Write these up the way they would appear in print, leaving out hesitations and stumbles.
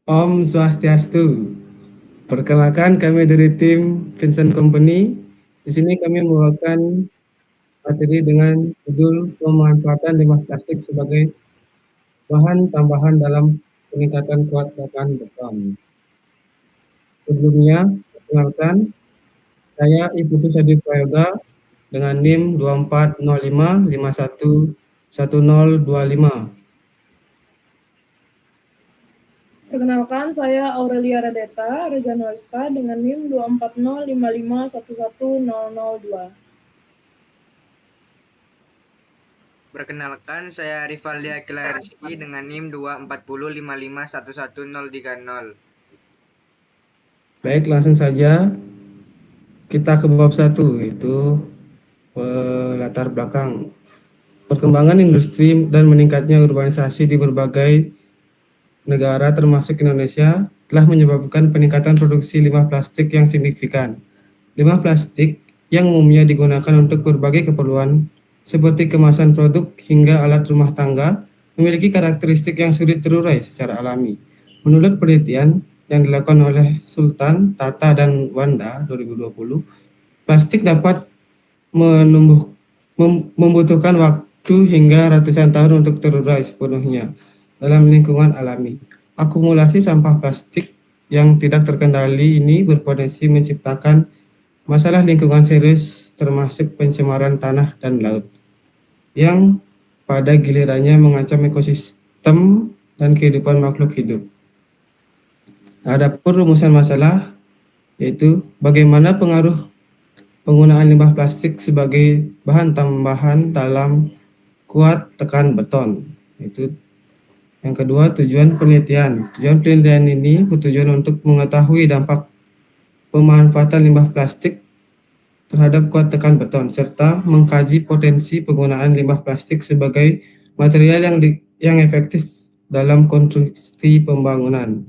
Om Swastiastu. Perkenalkan kami dari tim Vincent Company. Di sini kami membawakan materi dengan judul pemanfaatan limbah plastik sebagai bahan tambahan dalam peningkatan kuat tahan beton. Sebelumnya, perkenalkan saya Iputu Sadi Prayoga dengan NIM 2405511025. Perkenalkan, saya Aurelia Radeta Reza Nuarista dengan NIM 2405511002. Perkenalkan, saya Rivaldi Akila Rizky dengan NIM 2405511030. Baik, langsung saja kita ke bab 1, yaitu latar belakang perkembangan industri dan meningkatnya urbanisasi di berbagai negara termasuk Indonesia telah menyebabkan peningkatan produksi limbah plastik yang signifikan. Limbah plastik yang umumnya digunakan untuk berbagai keperluan seperti kemasan produk hingga alat rumah tangga memiliki karakteristik yang sulit terurai secara alami. Menurut penelitian yang dilakukan oleh Sultan, Tata, dan Wanda 2020, plastik dapat membutuhkan waktu hingga ratusan tahun untuk terurai sepenuhnya dalam lingkungan alami. Akumulasi sampah plastik yang tidak terkendali ini berpotensi menciptakan masalah lingkungan serius termasuk pencemaran tanah dan laut yang pada gilirannya mengancam ekosistem dan kehidupan makhluk hidup. Adapun rumusan masalah yaitu bagaimana pengaruh penggunaan limbah plastik sebagai bahan tambahan dalam kuat tekan beton. Itu yang kedua, tujuan penelitian. Tujuan penelitian ini bertujuan untuk mengetahui dampak pemanfaatan limbah plastik terhadap kuat tekan beton serta mengkaji potensi penggunaan limbah plastik sebagai material yang efektif dalam konstruksi pembangunan.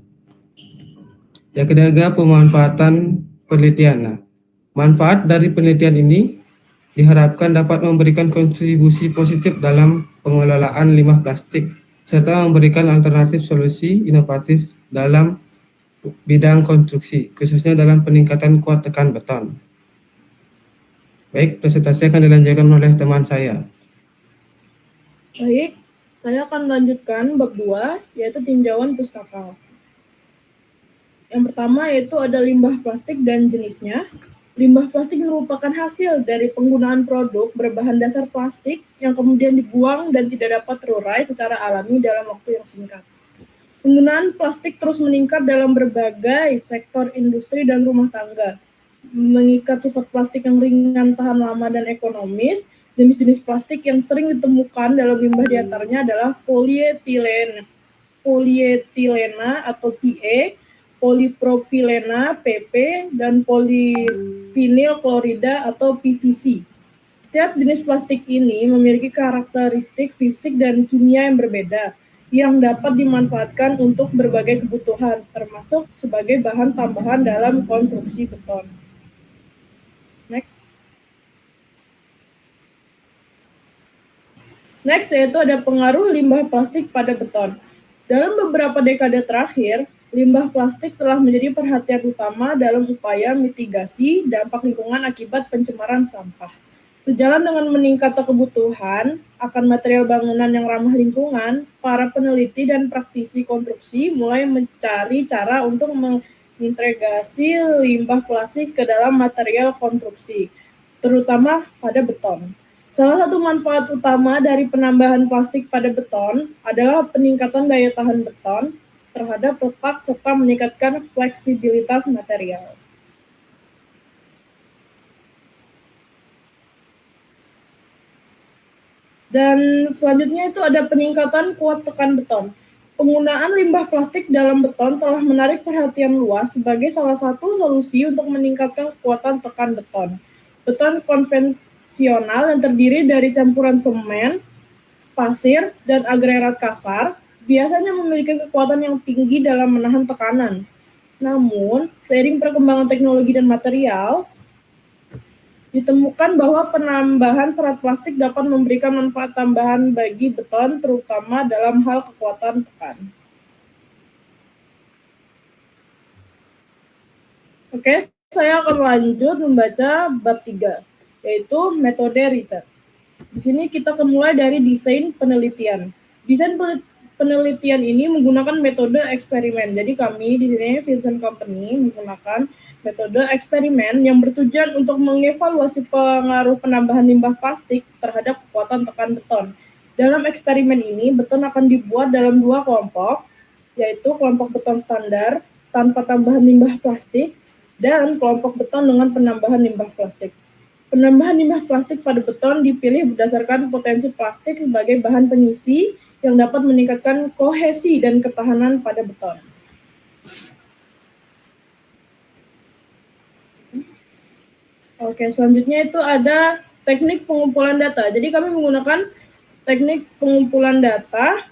Yang ketiga, pemanfaatan penelitian. Nah, manfaat dari penelitian ini diharapkan dapat memberikan kontribusi positif dalam pengelolaan limbah plastik serta memberikan alternatif solusi inovatif dalam bidang konstruksi, khususnya dalam peningkatan kuat tekan beton. Baik, presentasi akan dilanjutkan oleh teman saya. Baik, saya akan melanjutkan bab 2, yaitu tinjauan pustaka. Yang pertama yaitu ada limbah plastik dan jenisnya. Limbah plastik merupakan hasil dari penggunaan produk berbahan dasar plastik yang kemudian dibuang dan tidak dapat terurai secara alami dalam waktu yang singkat. Penggunaan plastik terus meningkat dalam berbagai sektor industri dan rumah tangga. Mengikat sifat plastik yang ringan, tahan lama, dan ekonomis, jenis-jenis plastik yang sering ditemukan dalam limbah diantaranya adalah polietilena atau PE, polipropilena PP, dan polivinil klorida atau PVC. Setiap jenis plastik ini memiliki karakteristik fisik dan kimia yang berbeda, yang dapat dimanfaatkan untuk berbagai kebutuhan, termasuk sebagai bahan tambahan dalam konstruksi beton. Next yaitu ada pengaruh limbah plastik pada beton. Dalam beberapa dekade terakhir, limbah plastik telah menjadi perhatian utama dalam upaya mitigasi dampak lingkungan akibat pencemaran sampah. Sejalan dengan meningkatnya kebutuhan akan material bangunan yang ramah lingkungan, para peneliti dan praktisi konstruksi mulai mencari cara untuk mengintegrasi limbah plastik ke dalam material konstruksi, terutama pada beton. Salah satu manfaat utama dari penambahan plastik pada beton adalah peningkatan daya tahan beton terhadap retak serta meningkatkan fleksibilitas material. Dan selanjutnya itu ada peningkatan kuat tekan beton. Penggunaan limbah plastik dalam beton telah menarik perhatian luas sebagai salah satu solusi untuk meningkatkan kekuatan tekan beton. Beton konvensional yang terdiri dari campuran semen, pasir, dan agregat kasar biasanya memiliki kekuatan yang tinggi dalam menahan tekanan. Namun, seiring perkembangan teknologi dan material, ditemukan bahwa penambahan serat plastik dapat memberikan manfaat tambahan bagi beton, terutama dalam hal kekuatan tekan. Oke, saya akan lanjut membaca bab 3, yaitu metode riset. Di sini kita akan mulai dari desain penelitian. Desain penelitian ini menggunakan metode eksperimen. Jadi kami di sini Vincent Company menggunakan metode eksperimen yang bertujuan untuk mengevaluasi pengaruh penambahan limbah plastik terhadap kekuatan tekan beton. Dalam eksperimen ini, beton akan dibuat dalam 2 kelompok, yaitu kelompok beton standar tanpa tambahan limbah plastik dan kelompok beton dengan penambahan limbah plastik. Penambahan limbah plastik pada beton dipilih berdasarkan potensi plastik sebagai bahan pengisi yang dapat meningkatkan kohesi dan ketahanan pada beton. Oke, selanjutnya itu ada teknik pengumpulan data. Jadi kami menggunakan teknik pengumpulan data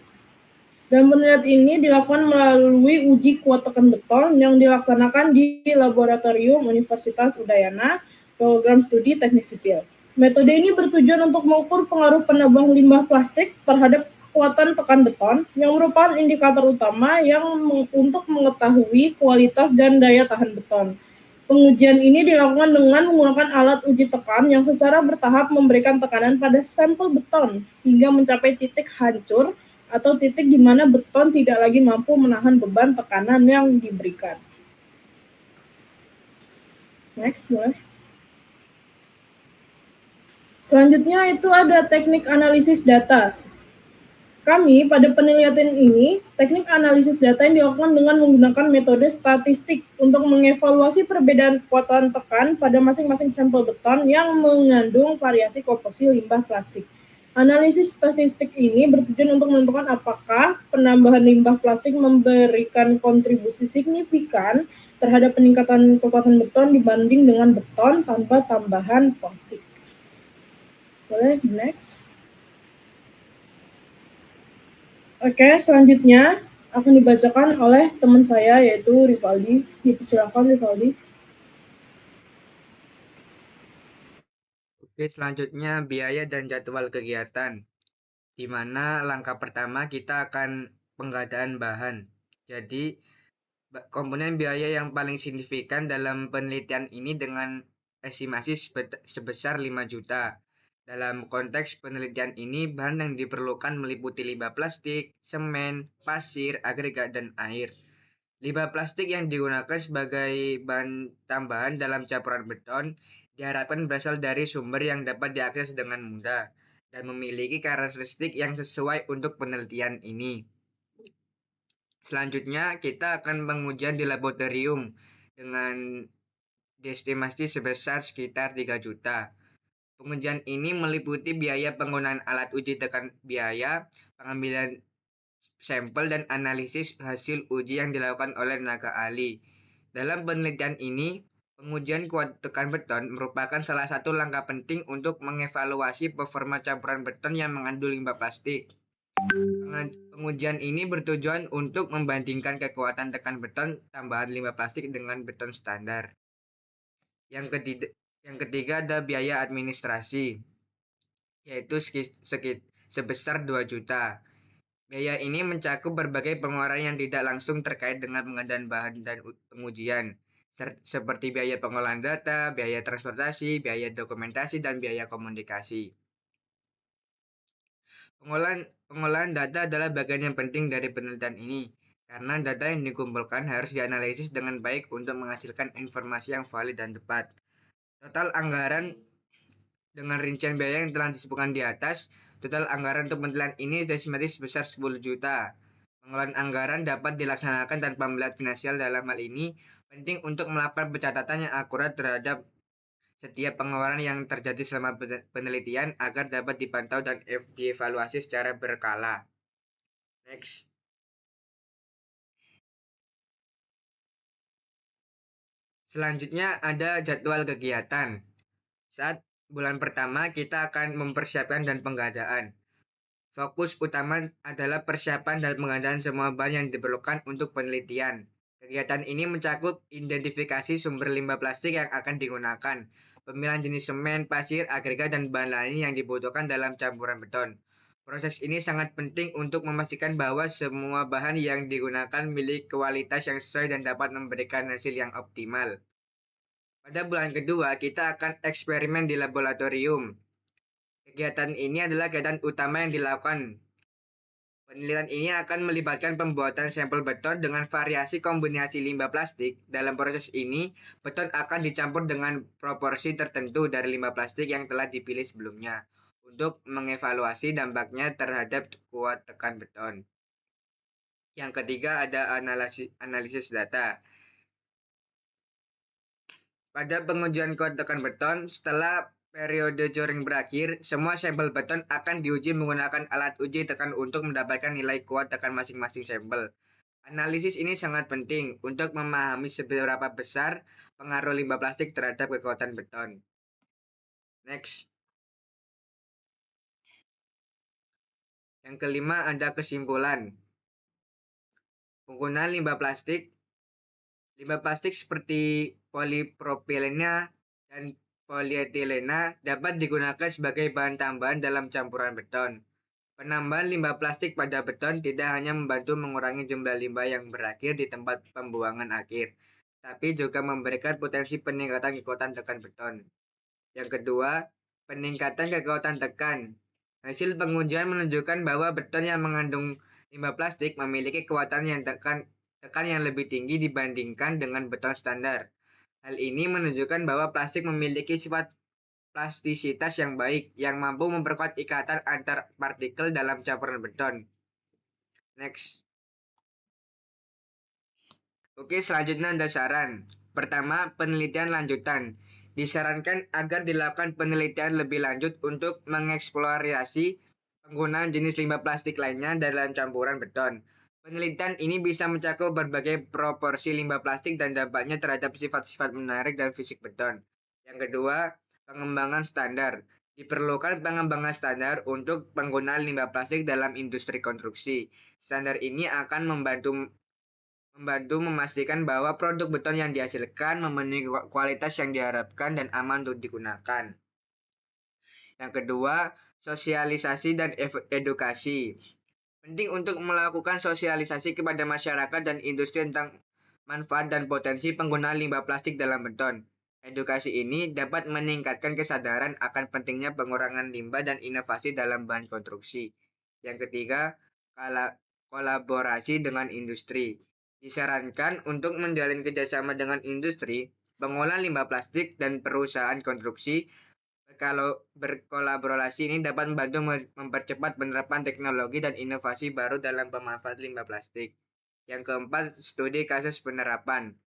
dan penelitian ini dilakukan melalui uji kuat tekan beton yang dilaksanakan di Laboratorium Universitas Udayana, program studi teknik sipil. Metode ini bertujuan untuk mengukur pengaruh penambahan limbah plastik terhadap kekuatan tekan beton yang merupakan indikator utama untuk mengetahui kualitas dan daya tahan beton. Pengujian ini dilakukan dengan menggunakan alat uji tekan yang secara bertahap memberikan tekanan pada sampel beton hingga mencapai titik hancur atau titik di mana beton tidak lagi mampu menahan beban tekanan yang diberikan. Next, boleh. Selanjutnya itu ada teknik analisis data. Kami pada penelitian ini, teknik analisis data yang dilakukan dengan menggunakan metode statistik untuk mengevaluasi perbedaan kekuatan tekan pada masing-masing sampel beton yang mengandung variasi komposisi limbah plastik. Analisis statistik ini bertujuan untuk menentukan apakah penambahan limbah plastik memberikan kontribusi signifikan terhadap peningkatan kekuatan beton dibanding dengan beton tanpa tambahan plastik. Boleh, next. Oke, selanjutnya akan dibacakan oleh teman saya yaitu Rivaldi. Dipersilakan Rivaldi. Oke, selanjutnya biaya dan jadwal kegiatan. Di mana langkah pertama kita akan pengadaan bahan. Jadi, komponen biaya yang paling signifikan dalam penelitian ini dengan estimasi sebesar 5 juta. Dalam konteks penelitian ini, bahan yang diperlukan meliputi limbah plastik, semen, pasir, agregat, dan air. Limbah plastik yang digunakan sebagai bahan tambahan dalam campuran beton diharapkan berasal dari sumber yang dapat diakses dengan mudah dan memiliki karakteristik yang sesuai untuk penelitian ini. Selanjutnya, kita akan pengujian di laboratorium dengan diestimasi sebesar sekitar 3 juta. Pengujian ini meliputi biaya penggunaan alat uji tekan biaya, pengambilan sampel, dan analisis hasil uji yang dilakukan oleh tenaga ahli. Dalam penelitian ini, pengujian kuat tekan beton merupakan salah satu langkah penting untuk mengevaluasi performa campuran beton yang mengandung limbah plastik. Pengujian ini bertujuan untuk membandingkan kekuatan tekan beton tambahan limbah plastik dengan beton standar. Yang ketiga ada biaya administrasi, yaitu sebesar 2 juta. Biaya ini mencakup berbagai pengeluaran yang tidak langsung terkait dengan pengadaan bahan dan pengujian, seperti biaya pengolahan data, biaya transportasi, biaya dokumentasi, dan biaya komunikasi. Pengolahan data adalah bagian yang penting dari penelitian ini, karena data yang dikumpulkan harus dianalisis dengan baik untuk menghasilkan informasi yang valid dan tepat. Total anggaran dengan rincian biaya yang telah disebutkan di atas, total anggaran untuk penelitian ini estimasi sebesar 10 juta. Pengolahan anggaran dapat dilaksanakan tanpa melihat finansial. Dalam hal ini, penting untuk melakukan pencatatan yang akurat terhadap setiap pengeluaran yang terjadi selama penelitian agar dapat dipantau dan dievaluasi secara berkala. Next. Selanjutnya ada jadwal kegiatan. Saat bulan pertama kita akan mempersiapkan dan pengadaan. Fokus utama adalah persiapan dan pengadaan semua bahan yang diperlukan untuk penelitian. Kegiatan ini mencakup identifikasi sumber limbah plastik yang akan digunakan, pemilihan jenis semen, pasir, agregat, dan bahan lain yang dibutuhkan dalam campuran beton. Proses ini sangat penting untuk memastikan bahwa semua bahan yang digunakan memiliki kualitas yang sesuai dan dapat memberikan hasil yang optimal. Pada bulan kedua, kita akan eksperimen di laboratorium. Kegiatan ini adalah kegiatan utama yang dilakukan. Penelitian ini akan melibatkan pembuatan sampel beton dengan variasi kombinasi limbah plastik. Dalam proses ini, beton akan dicampur dengan proporsi tertentu dari limbah plastik yang telah dipilih sebelumnya untuk mengevaluasi dampaknya terhadap kuat tekan beton. Yang ketiga ada analisis data. Pada pengujian kuat tekan beton, setelah periode coring berakhir, semua sampel beton akan diuji menggunakan alat uji tekan untuk mendapatkan nilai kuat tekan masing-masing sampel. Analisis ini sangat penting untuk memahami seberapa besar pengaruh limbah plastik terhadap kekuatan beton. Next. Yang kelima ada kesimpulan. Penggunaan limbah plastik seperti polipropilena dan polietilena dapat digunakan sebagai bahan tambahan dalam campuran beton. Penambahan limbah plastik pada beton tidak hanya membantu mengurangi jumlah limbah yang berakhir di tempat pembuangan akhir, tapi juga memberikan potensi peningkatan kekuatan tekan beton. Yang kedua, peningkatan kekuatan tekan. Hasil pengujian menunjukkan bahwa beton yang mengandung limbah plastik memiliki kekuatan yang tekan yang lebih tinggi dibandingkan dengan beton standar. Hal ini menunjukkan bahwa plastik memiliki sifat plastisitas yang baik, yang mampu memperkuat ikatan antar partikel dalam campuran beton. Next. Oke, selanjutnya ada saran. Pertama, penelitian lanjutan. Disarankan agar dilakukan penelitian lebih lanjut untuk mengeksplorasi penggunaan jenis limbah plastik lainnya dalam campuran beton. Penelitian ini bisa mencakup berbagai proporsi limbah plastik dan dampaknya terhadap sifat-sifat menarik dan fisik beton. Yang kedua, pengembangan standar. Diperlukan pengembangan standar untuk penggunaan limbah plastik dalam industri konstruksi. Standar ini akan membantu memastikan bahwa produk beton yang dihasilkan memenuhi kualitas yang diharapkan dan aman untuk digunakan. Yang kedua, sosialisasi dan edukasi. Penting untuk melakukan sosialisasi kepada masyarakat dan industri tentang manfaat dan potensi penggunaan limbah plastik dalam beton. Edukasi ini dapat meningkatkan kesadaran akan pentingnya pengurangan limbah dan inovasi dalam bahan konstruksi. Yang ketiga, kolaborasi dengan industri. Disarankan untuk menjalin kerjasama dengan industri, pengolahan limbah plastik, dan perusahaan konstruksi. Kalau berkolaborasi ini dapat membantu mempercepat penerapan teknologi dan inovasi baru dalam pemanfaatan limbah plastik. Yang keempat, studi kasus penerapan.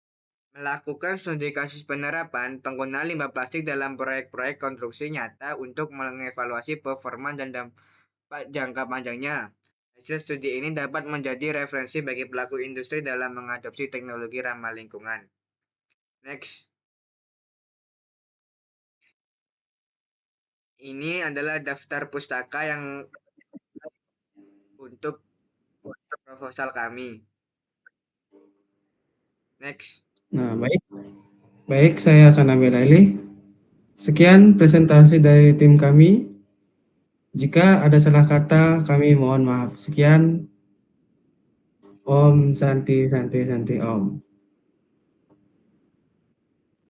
Melakukan studi kasus penerapan penggunaan limbah plastik dalam proyek-proyek konstruksi nyata untuk mengevaluasi performa dan dampak jangka panjangnya. Hasil studi ini dapat menjadi referensi bagi pelaku industri dalam mengadopsi teknologi ramah lingkungan. Next. Ini adalah daftar pustaka yang untuk proposal kami. Next. Nah, baik, saya akan ambil alih. Sekian presentasi dari tim kami. Jika ada salah kata, kami mohon maaf. Sekian. Om Santi Santi Santi Om.